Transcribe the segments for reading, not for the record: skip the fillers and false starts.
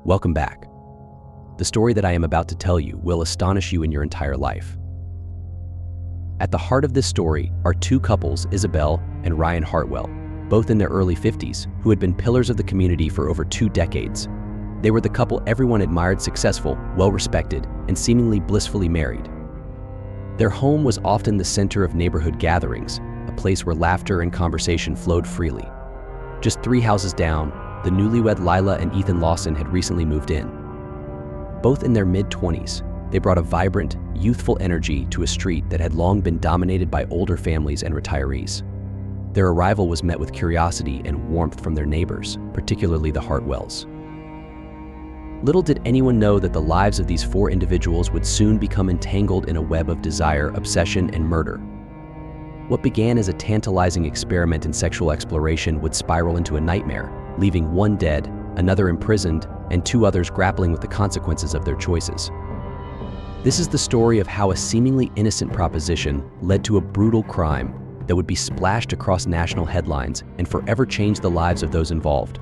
Welcome back. The story that I am about to tell you will astonish you in your entire life. At the heart of this story are two couples, Isabelle and Ryan Hartwell, both in their early 50s, who had been pillars of the community for over 2 decades. They were the couple everyone admired, successful, well-respected, and seemingly blissfully married. Their home was often the center of neighborhood gatherings, a place where laughter and conversation flowed freely. Just 3 houses down, the newlywed Lila and Ethan Lawson had recently moved in. Both in their mid-20s, they brought a vibrant, youthful energy to a street that had long been dominated by older families and retirees. Their arrival was met with curiosity and warmth from their neighbors, particularly the Hartwells. Little did anyone know that the lives of these 4 individuals would soon become entangled in a web of desire, obsession, and murder. What began as a tantalizing experiment in sexual exploration would spiral into a nightmare, leaving one dead, another imprisoned, and 2 others grappling with the consequences of their choices. This is the story of how a seemingly innocent proposition led to a brutal crime that would be splashed across national headlines and forever change the lives of those involved.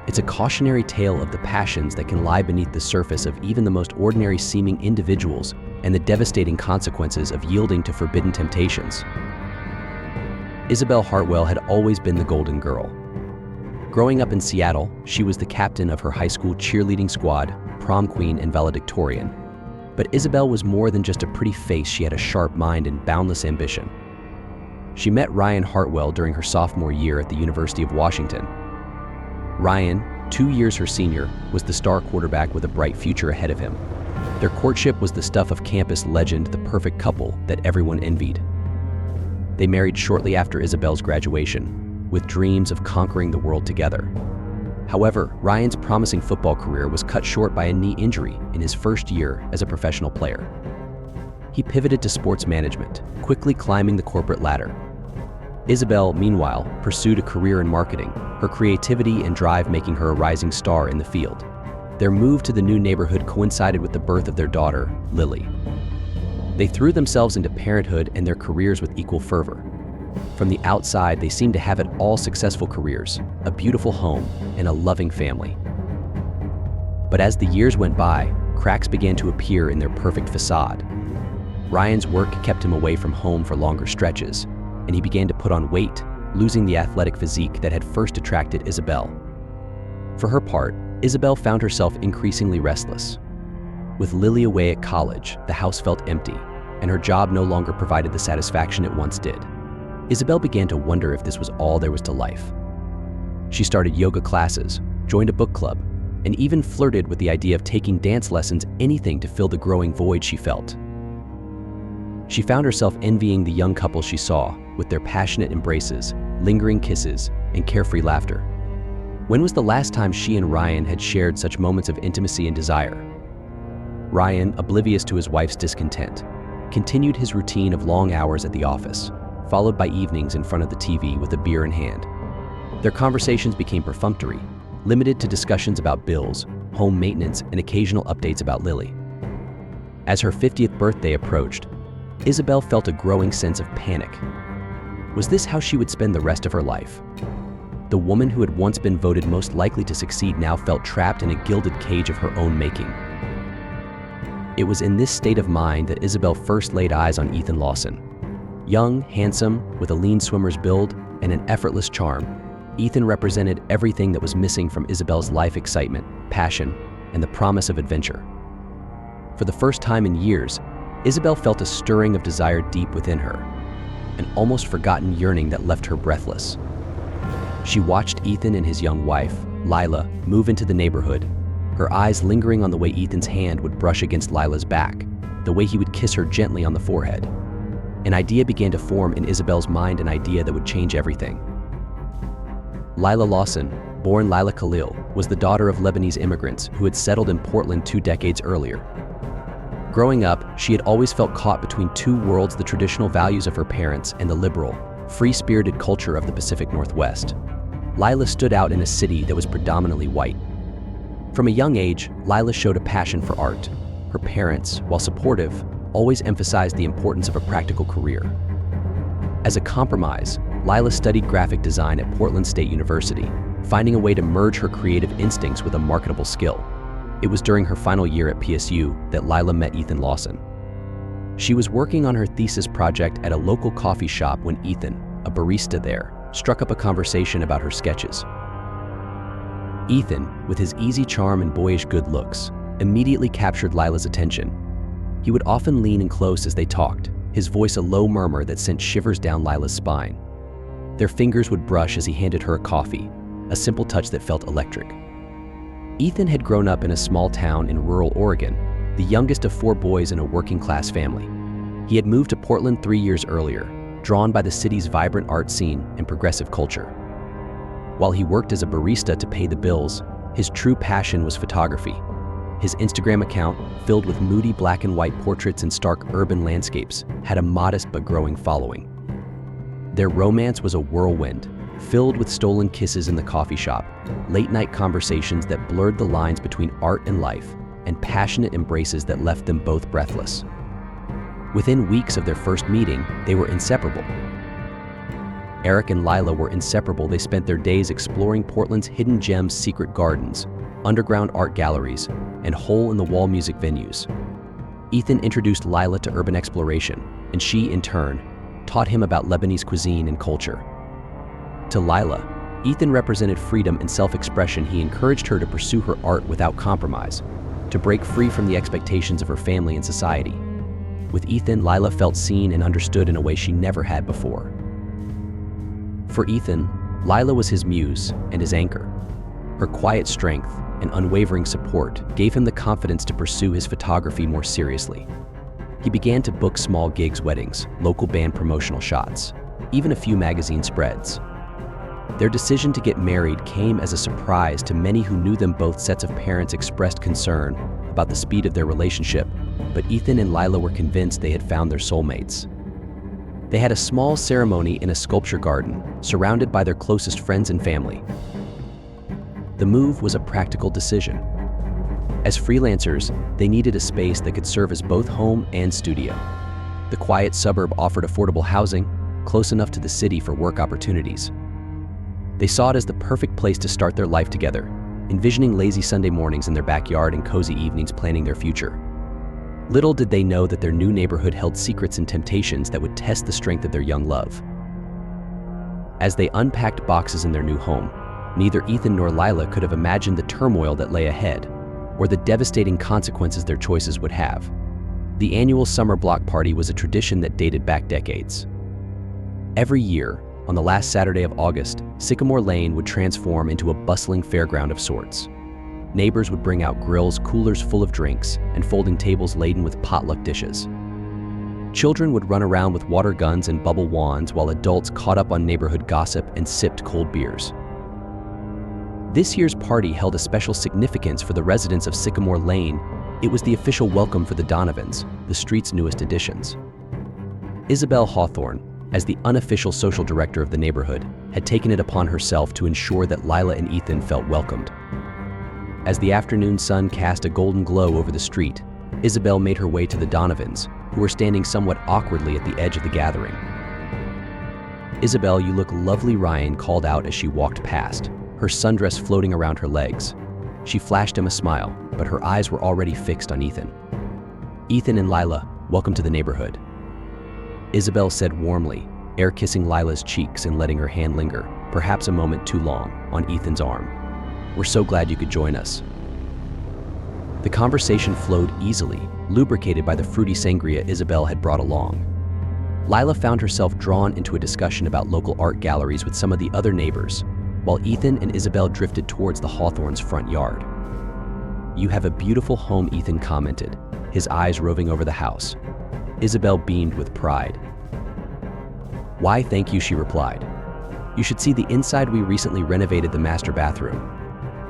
It's a cautionary tale of the passions that can lie beneath the surface of even the most ordinary seeming individuals and the devastating consequences of yielding to forbidden temptations. Isabelle Hartwell had always been the golden girl. Growing up in Seattle, she was the captain of her high school cheerleading squad, prom queen, and valedictorian. But Isabelle was more than just a pretty face. She had a sharp mind and boundless ambition. She met Ryan Hartwell during her sophomore year at the University of Washington. Ryan, 2 years her senior, was the star quarterback with a bright future ahead of him. Their courtship was the stuff of campus legend, the perfect couple that everyone envied. They married shortly after Isabelle's graduation, with dreams of conquering the world together. However, Ryan's promising football career was cut short by a knee injury in his first year as a professional player. He pivoted to sports management, quickly climbing the corporate ladder. Isabelle, meanwhile, pursued a career in marketing, her creativity and drive making her a rising star in the field. Their move to the new neighborhood coincided with the birth of their daughter, Lily. They threw themselves into parenthood and their careers with equal fervor. From the outside, they seemed to have it all: successful careers, a beautiful home, and a loving family. But as the years went by, cracks began to appear in their perfect facade. Ryan's work kept him away from home for longer stretches, and he began to put on weight, losing the athletic physique that had first attracted Isabelle. For her part, Isabelle found herself increasingly restless. With Lily away at college, the house felt empty, and her job no longer provided the satisfaction it once did. Isabelle began to wonder if this was all there was to life. She started yoga classes, joined a book club, and even flirted with the idea of taking dance lessons, anything to fill the growing void she felt. She found herself envying the young couple she saw, with their passionate embraces, lingering kisses, and carefree laughter. When was the last time she and Ryan had shared such moments of intimacy and desire? Ryan, oblivious to his wife's discontent, continued his routine of long hours at the office, followed by evenings in front of the TV with a beer in hand. Their conversations became perfunctory, limited to discussions about bills, home maintenance, and occasional updates about Lily. As her 50th birthday approached, Isabelle felt a growing sense of panic. Was this how she would spend the rest of her life? The woman who had once been voted most likely to succeed now felt trapped in a gilded cage of her own making. It was in this state of mind that Isabelle first laid eyes on Ethan Lawson. Young, handsome, with a lean swimmer's build and an effortless charm, Ethan represented everything that was missing from Isabelle's life: excitement, passion, and the promise of adventure. For the first time in years, Isabelle felt a stirring of desire deep within her, an almost forgotten yearning that left her breathless. She watched Ethan and his young wife, Lila, move into the neighborhood, her eyes lingering on the way Ethan's hand would brush against Lila's back, the way he would kiss her gently on the forehead. An idea began to form in Isabelle's mind, an idea that would change everything. Lila Lawson, born Lila Khalil, was the daughter of Lebanese immigrants who had settled in Portland 2 decades earlier. Growing up, she had always felt caught between 2 worlds: the traditional values of her parents and the liberal, free-spirited culture of the Pacific Northwest. Lila stood out in a city that was predominantly white. From a young age, Lila showed a passion for art. Her parents, while supportive, always emphasized the importance of a practical career. As a compromise, Lila studied graphic design at Portland State University, finding a way to merge her creative instincts with a marketable skill. It was during her final year at PSU that Lila met Ethan Lawson. She was working on her thesis project at a local coffee shop when Ethan, a barista there, struck up a conversation about her sketches. Ethan, with his easy charm and boyish good looks, immediately captured Lila's attention. He would often lean in close as they talked, his voice a low murmur that sent shivers down Lila's spine. Their fingers would brush as he handed her a coffee, a simple touch that felt electric. Ethan had grown up in a small town in rural Oregon, the youngest of 4 boys in a working-class family. He had moved to Portland 3 years earlier, drawn by the city's vibrant art scene and progressive culture. While he worked as a barista to pay the bills, his true passion was photography. His Instagram account, filled with moody black and white portraits in stark urban landscapes, had a modest but growing following. Their romance was a whirlwind, filled with stolen kisses in the coffee shop, late-night conversations that blurred the lines between art and life, and passionate embraces that left them both breathless. Within weeks of their first meeting, they were inseparable. Eric and Lila were inseparable. They spent their days exploring Portland's hidden gems, secret gardens, underground art galleries, and hole-in-the-wall music venues. Ethan introduced Lila to urban exploration, and she, in turn, taught him about Lebanese cuisine and culture. To Lila, Ethan represented freedom and self-expression. He encouraged her to pursue her art without compromise, to break free from the expectations of her family and society. With Ethan, Lila felt seen and understood in a way she never had before. For Ethan, Lila was his muse and his anchor. Her quiet strength and unwavering support gave him the confidence to pursue his photography more seriously. He began to book small gigs, weddings, local band promotional shots, even a few magazine spreads. Their decision to get married came as a surprise to many who knew them. Both sets of parents expressed concern about the speed of their relationship, but Ethan and Lila were convinced they had found their soulmates. They had a small ceremony in a sculpture garden, surrounded by their closest friends and family. The move was a practical decision. As freelancers, they needed a space that could serve as both home and studio. The quiet suburb offered affordable housing, close enough to the city for work opportunities. They saw it as the perfect place to start their life together, envisioning lazy Sunday mornings in their backyard and cozy evenings planning their future. Little did they know that their new neighborhood held secrets and temptations that would test the strength of their young love. As they unpacked boxes in their new home, neither Ethan nor Lila could have imagined the turmoil that lay ahead, or the devastating consequences their choices would have. The annual summer block party was a tradition that dated back decades. Every year, on the last Saturday of August, Sycamore Lane would transform into a bustling fairground of sorts. Neighbors would bring out grills, coolers full of drinks, and folding tables laden with potluck dishes. Children would run around with water guns and bubble wands while adults caught up on neighborhood gossip and sipped cold beers. This year's party held a special significance for the residents of Sycamore Lane. It was the official welcome for the Donovans, the street's newest additions. Isabelle Hawthorne, as the unofficial social director of the neighborhood, had taken it upon herself to ensure that Lila and Ethan felt welcomed. As the afternoon sun cast a golden glow over the street, Isabelle made her way to the Donovans, who were standing somewhat awkwardly at the edge of the gathering. "Isabelle, you look lovely," Ryan called out as she walked past, her sundress floating around her legs. She flashed him a smile, but her eyes were already fixed on Ethan. "Ethan and Lila, welcome to the neighborhood," Isabelle said warmly, air-kissing Lila's cheeks and letting her hand linger, perhaps a moment too long, on Ethan's arm. "We're so glad you could join us." The conversation flowed easily, lubricated by the fruity sangria Isabelle had brought along. Lila found herself drawn into a discussion about local art galleries with some of the other neighbors, while Ethan and Isabelle drifted towards the Hawthorns' front yard. "You have a beautiful home," Ethan commented, his eyes roving over the house. Isabelle beamed with pride. "Why, thank you," she replied. "You should see the inside. We recently renovated the master bathroom.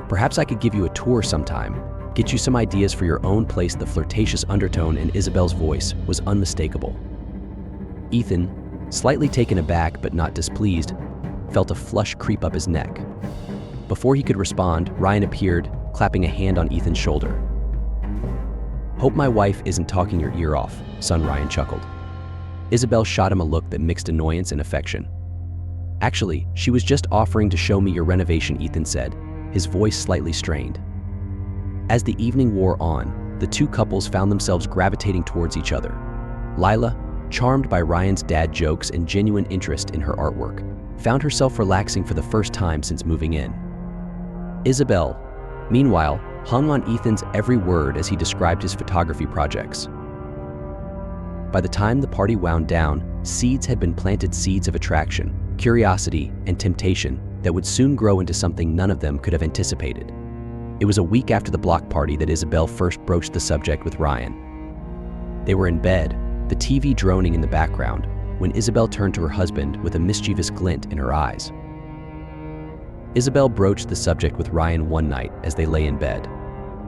Perhaps I could give you a tour sometime, get you some ideas for your own place." The flirtatious undertone in Isabelle's voice was unmistakable. Ethan, slightly taken aback but not displeased, felt a flush creep up his neck. Before he could respond, Ryan appeared, clapping a hand on Ethan's shoulder. "Hope my wife isn't talking your ear off, son," Ryan chuckled. Isabelle shot him a look that mixed annoyance and affection. Actually, she was just offering to show me your renovation, Ethan said, his voice slightly strained. As the evening wore on, the two couples found themselves gravitating towards each other. Lila, charmed by Ryan's dad jokes and genuine interest in her artwork, found herself relaxing for the first time since moving in. Isabelle, meanwhile, hung on Ethan's every word as he described his photography projects. By the time the party wound down, seeds had been planted, seeds of attraction, curiosity, and temptation that would soon grow into something none of them could have anticipated. It was a week after the block party that Isabelle first broached the subject with Ryan. They were in bed, the TV droning in the background, when Isabelle turned to her husband with a mischievous glint in her eyes. Isabelle broached the subject with Ryan one night as they lay in bed.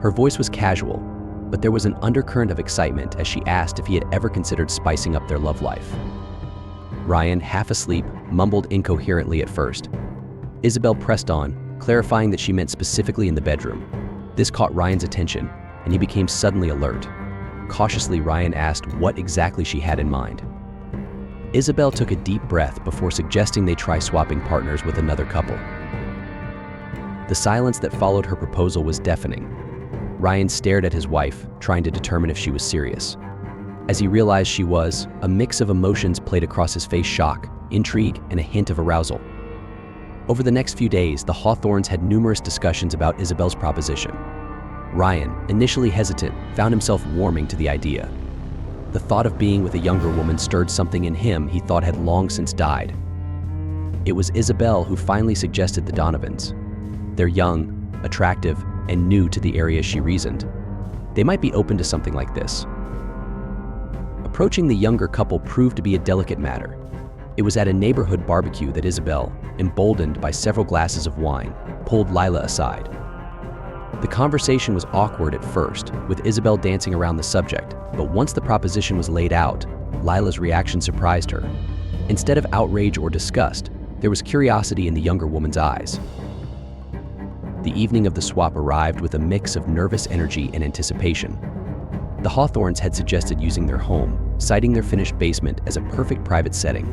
Her voice was casual, but there was an undercurrent of excitement as she asked if he had ever considered spicing up their love life. Ryan, half asleep, mumbled incoherently at first. Isabelle pressed on, clarifying that she meant specifically in the bedroom. This caught Ryan's attention, and he became suddenly alert. Cautiously, Ryan asked what exactly she had in mind. Isabelle took a deep breath before suggesting they try swapping partners with another couple. The silence that followed her proposal was deafening. Ryan stared at his wife, trying to determine if she was serious. As he realized she was, a mix of emotions played across his face: shock, intrigue, and a hint of arousal. Over the next few days, the Hawthorns had numerous discussions about Isabelle's proposition. Ryan, initially hesitant, found himself warming to the idea. The thought of being with a younger woman stirred something in him he thought had long since died. It was Isabelle who finally suggested the Donovans. They're young, attractive, and new to the area, she reasoned. They might be open to something like this. Approaching the younger couple proved to be a delicate matter. It was at a neighborhood barbecue that Isabelle, emboldened by several glasses of wine, pulled Lila aside. The conversation was awkward at first, with Isabelle dancing around the subject, but once the proposition was laid out, Lila's reaction surprised her. Instead of outrage or disgust, there was curiosity in the younger woman's eyes. The evening of the swap arrived with a mix of nervous energy and anticipation. The Hawthorns had suggested using their home, citing their finished basement as a perfect private setting.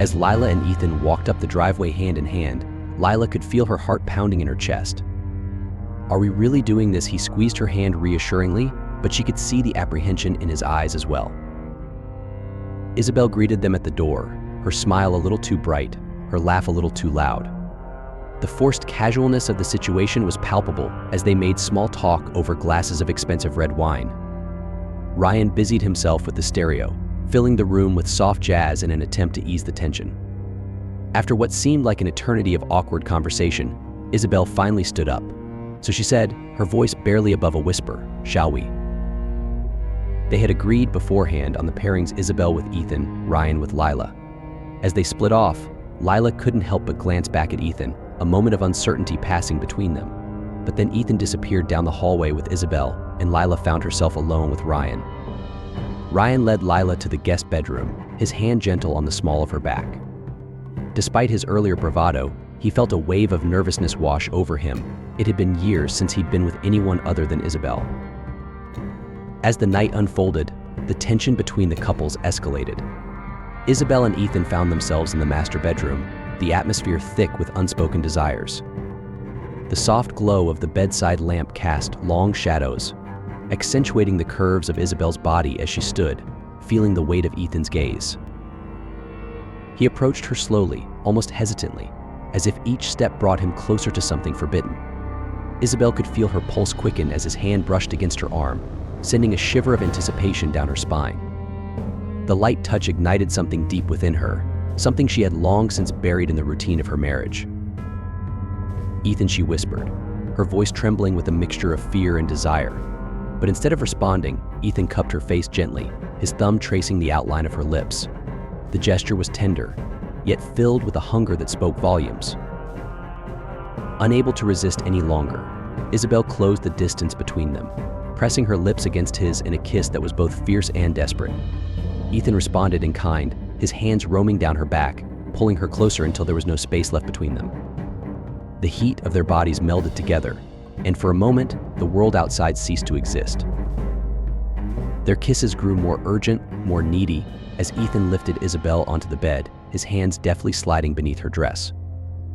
As Lila and Ethan walked up the driveway hand in hand, Lila could feel her heart pounding in her chest. "Are we really doing this?" He squeezed her hand reassuringly, but she could see the apprehension in his eyes as well. Isabelle greeted them at the door, her smile a little too bright, her laugh a little too loud. The forced casualness of the situation was palpable as they made small talk over glasses of expensive red wine. Ryan busied himself with the stereo, filling the room with soft jazz in an attempt to ease the tension. After what seemed like an eternity of awkward conversation, Isabelle finally stood up. So she said, her voice barely above a whisper, "Shall we?" They had agreed beforehand on the pairings: Isabelle with Ethan, Ryan with Lila. As they split off, Lila couldn't help but glance back at Ethan, a moment of uncertainty passing between them. But then Ethan disappeared down the hallway with Isabelle, and Lila found herself alone with Ryan. Ryan led Lila to the guest bedroom, his hand gentle on the small of her back. Despite his earlier bravado, he felt a wave of nervousness wash over him. It had been years since he'd been with anyone other than Isabelle. As the night unfolded, the tension between the couples escalated. Isabelle and Ethan found themselves in the master bedroom, the atmosphere thick with unspoken desires. The soft glow of the bedside lamp cast long shadows, accentuating the curves of Isabelle's body as she stood, feeling the weight of Ethan's gaze. He approached her slowly, almost hesitantly, as if each step brought him closer to something forbidden. Isabelle could feel her pulse quicken as his hand brushed against her arm, sending a shiver of anticipation down her spine. The light touch ignited something deep within her, something she had long since buried in the routine of her marriage. "Ethan," she whispered, her voice trembling with a mixture of fear and desire. But instead of responding, Ethan cupped her face gently, his thumb tracing the outline of her lips. The gesture was tender, yet filled with a hunger that spoke volumes. Unable to resist any longer, Isabelle closed the distance between them, pressing her lips against his in a kiss that was both fierce and desperate. Ethan responded in kind, his hands roaming down her back, pulling her closer until there was no space left between them. The heat of their bodies melded together, and for a moment, the world outside ceased to exist. Their kisses grew more urgent, more needy, as Ethan lifted Isabelle onto the bed, his hands deftly sliding beneath her dress.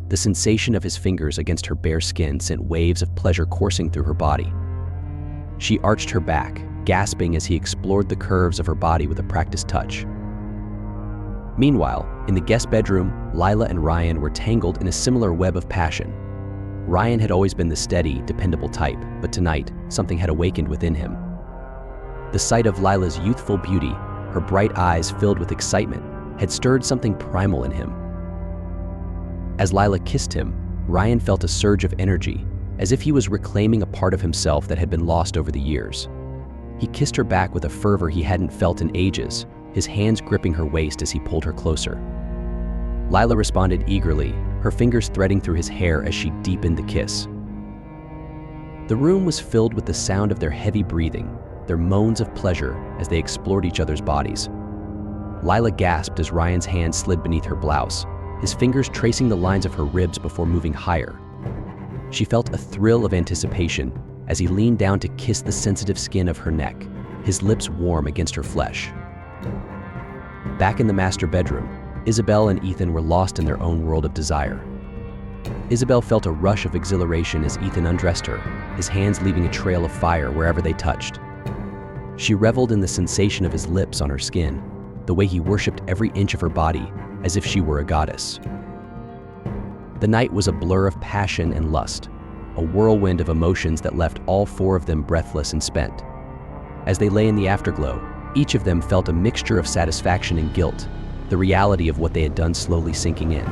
The sensation of his fingers against her bare skin sent waves of pleasure coursing through her body. She arched her back, gasping as he explored the curves of her body with a practiced touch. Meanwhile, in the guest bedroom, Lila and Ryan were tangled in a similar web of passion. Ryan had always been the steady, dependable type, but tonight, something had awakened within him. The sight of Lila's youthful beauty, her bright eyes filled with excitement, had stirred something primal in him. As Lila kissed him, Ryan felt a surge of energy, as if he was reclaiming a part of himself that had been lost over the years. He kissed her back with a fervor he hadn't felt in ages, his hands gripping her waist as he pulled her closer. Lila responded eagerly, her fingers threading through his hair as she deepened the kiss. The room was filled with the sound of their heavy breathing, their moans of pleasure as they explored each other's bodies. Lila gasped as Ryan's hand slid beneath her blouse, his fingers tracing the lines of her ribs before moving higher. She felt a thrill of anticipation as he leaned down to kiss the sensitive skin of her neck, his lips warm against her flesh. Back in the master bedroom, Isabelle and Ethan were lost in their own world of desire. Isabelle felt a rush of exhilaration as Ethan undressed her, his hands leaving a trail of fire wherever they touched. She reveled in the sensation of his lips on her skin, the way he worshipped every inch of her body as if she were a goddess. The night was a blur of passion and lust, a whirlwind of emotions that left all four of them breathless and spent. As they lay in the afterglow, each of them felt a mixture of satisfaction and guilt, the reality of what they had done slowly sinking in.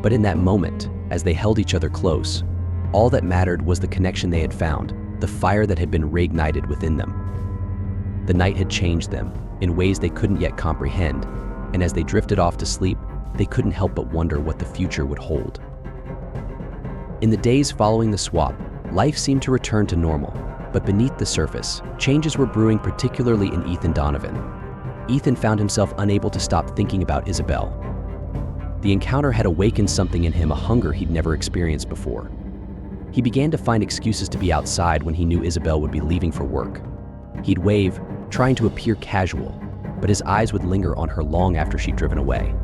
But in that moment, as they held each other close, all that mattered was the connection they had found, the fire that had been reignited within them. The night had changed them in ways they couldn't yet comprehend, and as they drifted off to sleep, they couldn't help but wonder what the future would hold. In the days following the swap, life seemed to return to normal, but beneath the surface, changes were brewing, particularly in Ethan Donovan. Ethan found himself unable to stop thinking about Isabelle. The encounter had awakened something in him, a hunger he'd never experienced before. He began to find excuses to be outside when he knew Isabelle would be leaving for work. He'd wave, trying to appear casual, but his eyes would linger on her long after she'd driven away.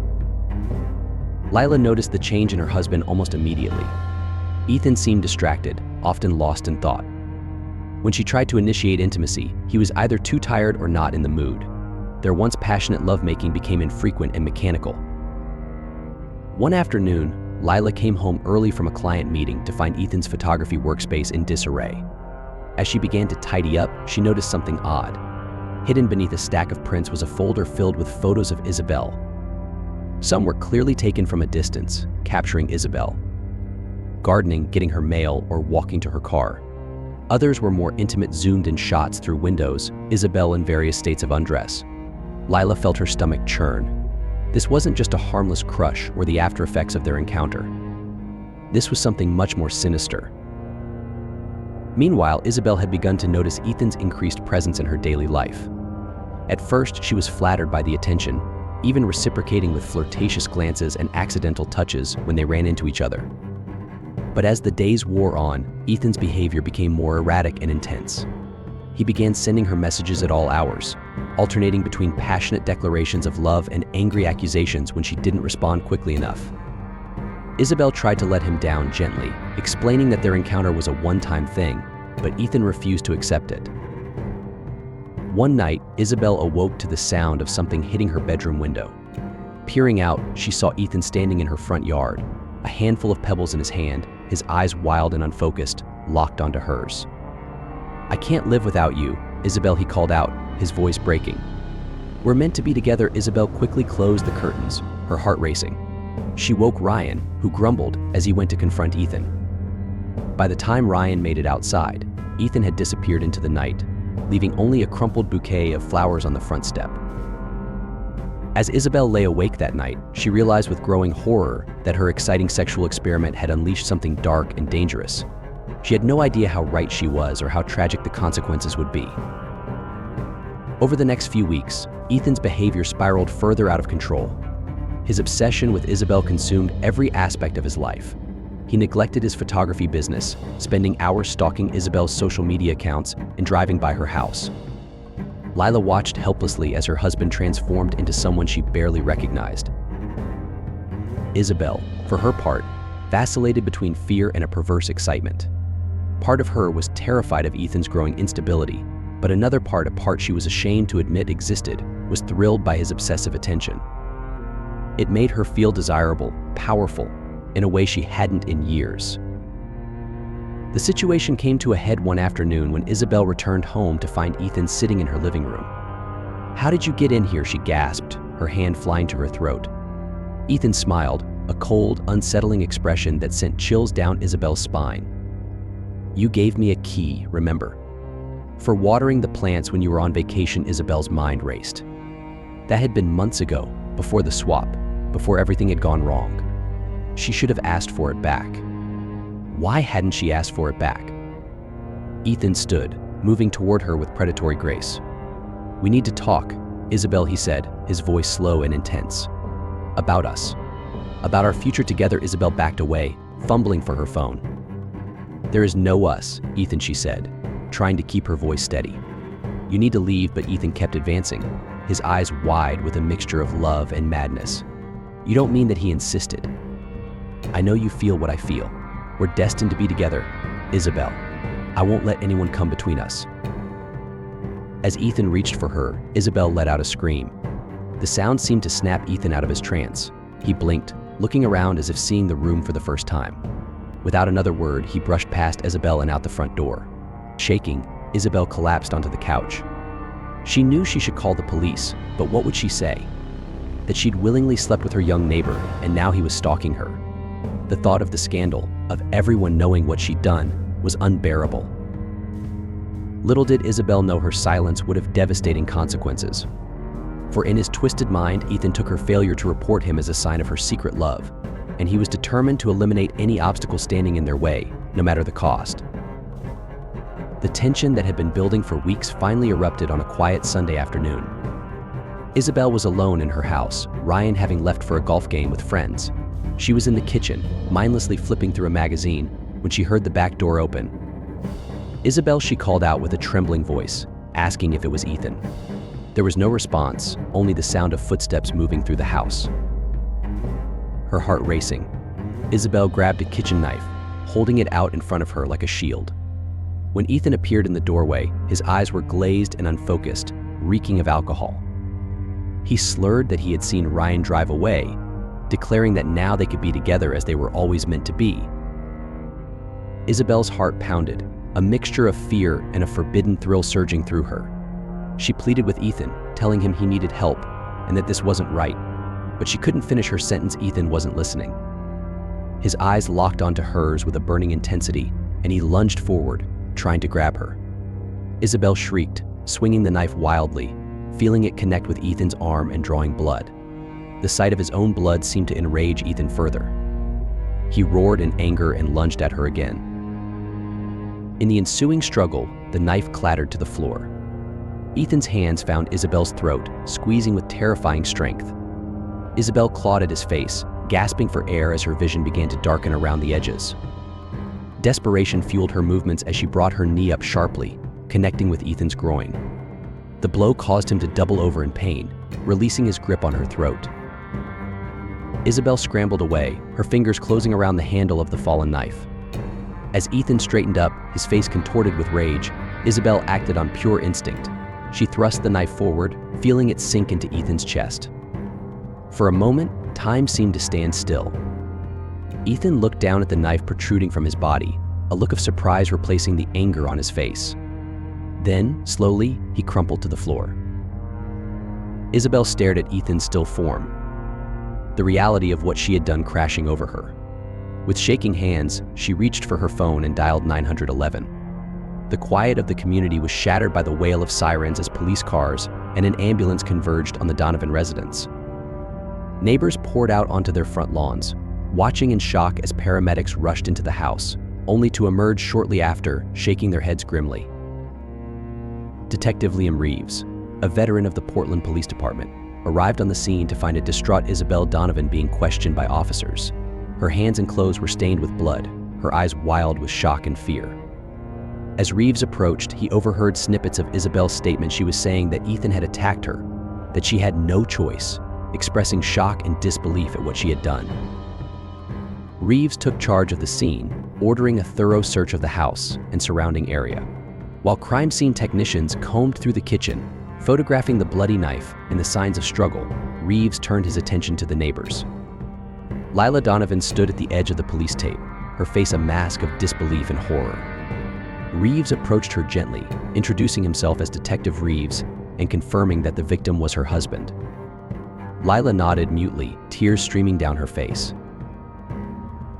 Lila noticed the change in her husband almost immediately. Ethan seemed distracted, often lost in thought. When she tried to initiate intimacy, he was either too tired or not in the mood. Their once passionate lovemaking became infrequent and mechanical. One afternoon, Lila came home early from a client meeting to find Ethan's photography workspace in disarray. As she began to tidy up, she noticed something odd. Hidden beneath a stack of prints was a folder filled with photos of Isabelle. Some were clearly taken from a distance, capturing Isabelle. Gardening, getting her mail, or walking to her car. Others were more intimate, zoomed-in shots through windows, Isabelle in various states of undress. Lila felt her stomach churn. This wasn't just a harmless crush or the after effects of their encounter. This was something much more sinister. Meanwhile, Isabelle had begun to notice Ethan's increased presence in her daily life. At first, she was flattered by the attention, even reciprocating with flirtatious glances and accidental touches when they ran into each other. But as the days wore on, Ethan's behavior became more erratic and intense. He began sending her messages at all hours, alternating between passionate declarations of love and angry accusations when she didn't respond quickly enough. Isabelle tried to let him down gently, explaining that their encounter was a one-time thing, but Ethan refused to accept it. One night, Isabelle awoke to the sound of something hitting her bedroom window. Peering out, she saw Ethan standing in her front yard, a handful of pebbles in his hand, his eyes wild and unfocused, locked onto hers. "I can't live without you," Isabelle, he called out, his voice breaking. "We're meant to be together." Isabelle quickly closed the curtains, her heart racing. She woke Ryan, who grumbled as he went to confront Ethan. By the time Ryan made it outside, Ethan had disappeared into the night, leaving only a crumpled bouquet of flowers on the front step. As Isabelle lay awake that night, she realized with growing horror that her exciting sexual experiment had unleashed something dark and dangerous. She had no idea how right she was or how tragic the consequences would be. Over the next few weeks, Ethan's behavior spiraled further out of control. His obsession with Isabelle consumed every aspect of his life. He neglected his photography business, spending hours stalking Isabelle's social media accounts and driving by her house. Lila watched helplessly as her husband transformed into someone she barely recognized. Isabelle, for her part, vacillated between fear and a perverse excitement. Part of her was terrified of Ethan's growing instability, but another part, a part she was ashamed to admit existed, was thrilled by his obsessive attention. It made her feel desirable, powerful, in a way she hadn't in years. The situation came to a head one afternoon when Isabelle returned home to find Ethan sitting in her living room. "How did you get in here?" she gasped, her hand flying to her throat. Ethan smiled, a cold, unsettling expression that sent chills down Isabelle's spine. "You gave me a key, remember? For watering the plants when you were on vacation." Isabelle's mind raced. That had been months ago, before the swap, before everything had gone wrong. She should have asked for it back. Why hadn't she asked for it back? Ethan stood, moving toward her with predatory grace. "We need to talk, Isabelle," he said, his voice slow and intense. "About us. About our future together." Isabelle backed away, fumbling for her phone. "There is no us, Ethan," she said, trying to keep her voice steady. "You need to leave." But Ethan kept advancing, his eyes wide with a mixture of love and madness. "You don't mean that?" he insisted. "I know you feel what I feel. We're destined to be together, Isabelle. I won't let anyone come between us." As Ethan reached for her, Isabelle let out a scream. The sound seemed to snap Ethan out of his trance. He blinked, looking around as if seeing the room for the first time. Without another word, he brushed past Isabelle and out the front door. Shaking, Isabelle collapsed onto the couch. She knew she should call the police, but what would she say? That she'd willingly slept with her young neighbor, and now he was stalking her. The thought of the scandal, of everyone knowing what she'd done, was unbearable. Little did Isabelle know her silence would have devastating consequences. For in his twisted mind, Ethan took her failure to report him as a sign of her secret love, and he was determined to eliminate any obstacle standing in their way, no matter the cost. The tension that had been building for weeks finally erupted on a quiet Sunday afternoon. Isabelle was alone in her house, Ryan having left for a golf game with friends. She was in the kitchen, mindlessly flipping through a magazine, when she heard the back door open. "Isabelle," she called out with a trembling voice, asking if it was Ethan. There was no response, only the sound of footsteps moving through the house. Her heart racing, Isabelle grabbed a kitchen knife, holding it out in front of her like a shield. When Ethan appeared in the doorway, his eyes were glazed and unfocused, reeking of alcohol. He slurred that he had seen Ryan drive away, declaring that now they could be together as they were always meant to be. Isabelle's heart pounded, a mixture of fear and a forbidden thrill surging through her. She pleaded with Ethan, telling him he needed help and that this wasn't right, but she couldn't finish her sentence. Ethan wasn't listening. His eyes locked onto hers with a burning intensity, and he lunged forward, trying to grab her. Isabelle shrieked, swinging the knife wildly, feeling it connect with Ethan's arm and drawing blood. The sight of his own blood seemed to enrage Ethan further. He roared in anger and lunged at her again. In the ensuing struggle, the knife clattered to the floor. Ethan's hands found Isabelle's throat, squeezing with terrifying strength. Isabelle clawed at his face, gasping for air as her vision began to darken around the edges. Desperation fueled her movements as she brought her knee up sharply, connecting with Ethan's groin. The blow caused him to double over in pain, releasing his grip on her throat. Isabelle scrambled away, her fingers closing around the handle of the fallen knife. As Ethan straightened up, his face contorted with rage, Isabelle acted on pure instinct. She thrust the knife forward, feeling it sink into Ethan's chest. For a moment, time seemed to stand still. Ethan looked down at the knife protruding from his body, a look of surprise replacing the anger on his face. Then, slowly, he crumpled to the floor. Isabelle stared at Ethan's still form, the reality of what she had done crashing over her. With shaking hands, she reached for her phone and dialed 911. The quiet of the community was shattered by the wail of sirens as police cars and an ambulance converged on the Donovan residence. Neighbors poured out onto their front lawns, watching in shock as paramedics rushed into the house, only to emerge shortly after, shaking their heads grimly. Detective Liam Reeves, a veteran of the Portland Police Department, arrived on the scene to find a distraught Isabelle Donovan being questioned by officers. Her hands and clothes were stained with blood, her eyes wild with shock and fear. As Reeves approached, he overheard snippets of Isabelle's statement. She was saying that Ethan had attacked her, that she had no choice, expressing shock and disbelief at what she had done. Reeves took charge of the scene, ordering a thorough search of the house and surrounding area. While crime scene technicians combed through the kitchen, photographing the bloody knife and the signs of struggle, Reeves turned his attention to the neighbors. Lila Donovan stood at the edge of the police tape, her face a mask of disbelief and horror. Reeves approached her gently, introducing himself as Detective Reeves and confirming that the victim was her husband. Lila nodded mutely, tears streaming down her face.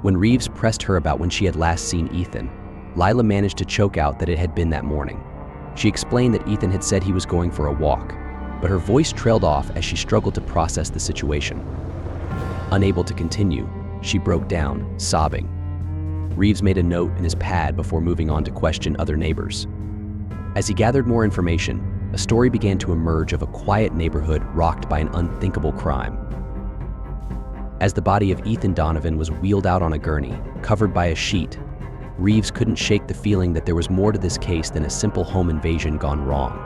When Reeves pressed her about when she had last seen Ethan, Lila managed to choke out that it had been that morning. She explained that Ethan had said he was going for a walk, but her voice trailed off as she struggled to process the situation. Unable to continue, she broke down, sobbing. Reeves made a note in his pad before moving on to question other neighbors. As he gathered more information, a story began to emerge of a quiet neighborhood rocked by an unthinkable crime. As the body of Ethan Donovan was wheeled out on a gurney, covered by a sheet, Reeves couldn't shake the feeling that there was more to this case than a simple home invasion gone wrong.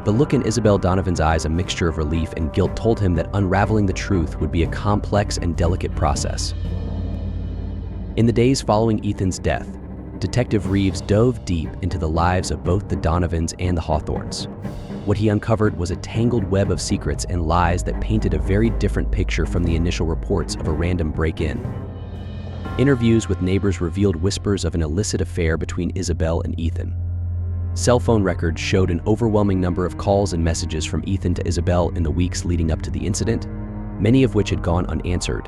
The look in Isabelle Donovan's eyes, a mixture of relief and guilt, told him that unraveling the truth would be a complex and delicate process. In the days following Ethan's death, Detective Reeves dove deep into the lives of both the Donovans and the Hawthorns. What he uncovered was a tangled web of secrets and lies that painted a very different picture from the initial reports of a random break-in. Interviews with neighbors revealed whispers of an illicit affair between Isabelle and Ethan. Cell phone records showed an overwhelming number of calls and messages from Ethan to Isabelle in the weeks leading up to the incident, many of which had gone unanswered.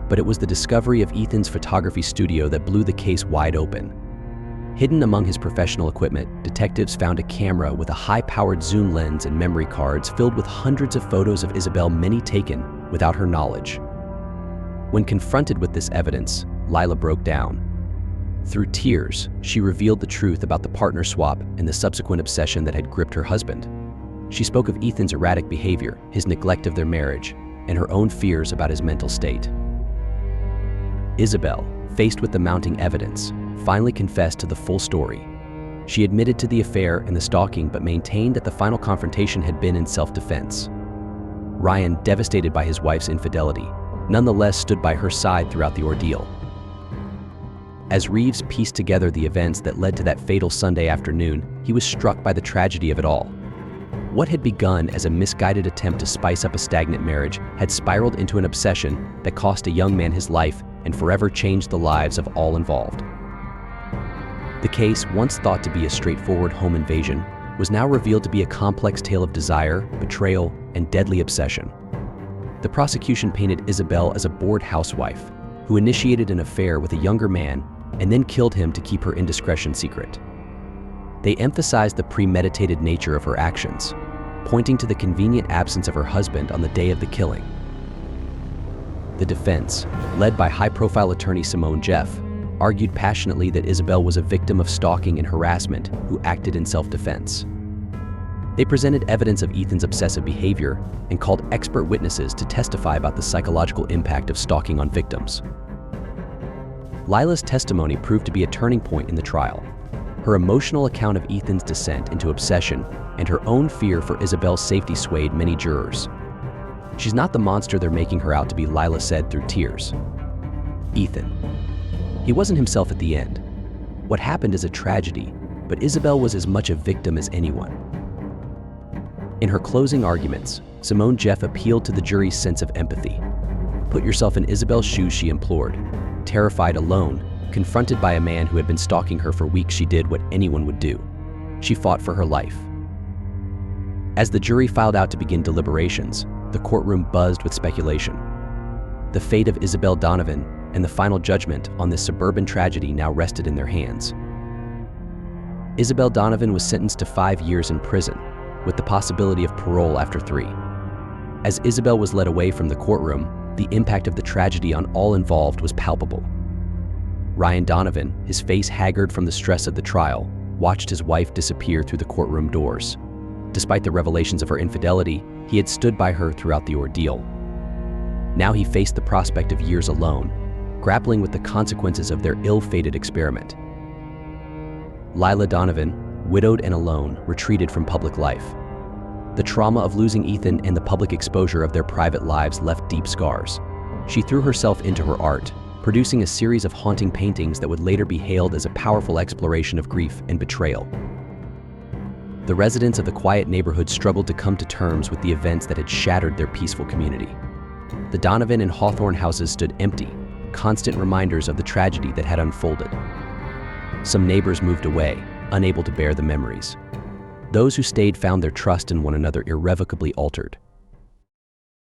But it was the discovery of Ethan's photography studio that blew the case wide open. Hidden among his professional equipment, detectives found a camera with a high-powered zoom lens and memory cards filled with hundreds of photos of Isabelle, many taken without her knowledge. When confronted with this evidence, Lila broke down. Through tears, she revealed the truth about the partner swap and the subsequent obsession that had gripped her husband. She spoke of Ethan's erratic behavior, his neglect of their marriage, and her own fears about his mental state. Isabelle, faced with the mounting evidence, finally confessed to the full story. She admitted to the affair and the stalking, but maintained that the final confrontation had been in self-defense. Ryan, devastated by his wife's infidelity, nonetheless stood by her side throughout the ordeal. As Reeves pieced together the events that led to that fatal Sunday afternoon, he was struck by the tragedy of it all. What had begun as a misguided attempt to spice up a stagnant marriage had spiraled into an obsession that cost a young man his life and forever changed the lives of all involved. The case, once thought to be a straightforward home invasion, was now revealed to be a complex tale of desire, betrayal, and deadly obsession. The prosecution painted Isabelle as a bored housewife who initiated an affair with a younger man and then killed him to keep her indiscretion secret. They emphasized the premeditated nature of her actions, pointing to the convenient absence of her husband on the day of the killing. The defense, led by high-profile attorney Simone Jeff, argued passionately that Isabelle was a victim of stalking and harassment who acted in self-defense. They presented evidence of Ethan's obsessive behavior and called expert witnesses to testify about the psychological impact of stalking on victims. Lila's testimony proved to be a turning point in the trial. Her emotional account of Ethan's descent into obsession and her own fear for Isabelle's safety swayed many jurors. "She's not the monster they're making her out to be," Lila said through tears. Ethan. He wasn't himself at the end. What happened is a tragedy, but Isabelle was as much a victim as anyone. In her closing arguments, Simone Jeff appealed to the jury's sense of empathy. "Put yourself in Isabelle's shoes," she implored. Terrified, alone, confronted by a man who had been stalking her for weeks, she did what anyone would do. She fought for her life. As the jury filed out to begin deliberations, the courtroom buzzed with speculation. The fate of Isabelle Donovan and the final judgment on this suburban tragedy now rested in their hands. Isabelle Donovan was sentenced to 5 years in prison, with the possibility of parole after 3. As Isabelle was led away from the courtroom, the impact of the tragedy on all involved was palpable. Ryan Donovan, his face haggard from the stress of the trial, watched his wife disappear through the courtroom doors. Despite the revelations of her infidelity, he had stood by her throughout the ordeal. Now he faced the prospect of years alone, grappling with the consequences of their ill-fated experiment. Lila Donovan, widowed and alone, retreated from public life. The trauma of losing Ethan and the public exposure of their private lives left deep scars. She threw herself into her art, producing a series of haunting paintings that would later be hailed as a powerful exploration of grief and betrayal. The residents of the quiet neighborhood struggled to come to terms with the events that had shattered their peaceful community. The Donovan and Hawthorne houses stood empty, constant reminders of the tragedy that had unfolded. Some neighbors moved away, unable to bear the memories. Those who stayed found their trust in one another irrevocably altered.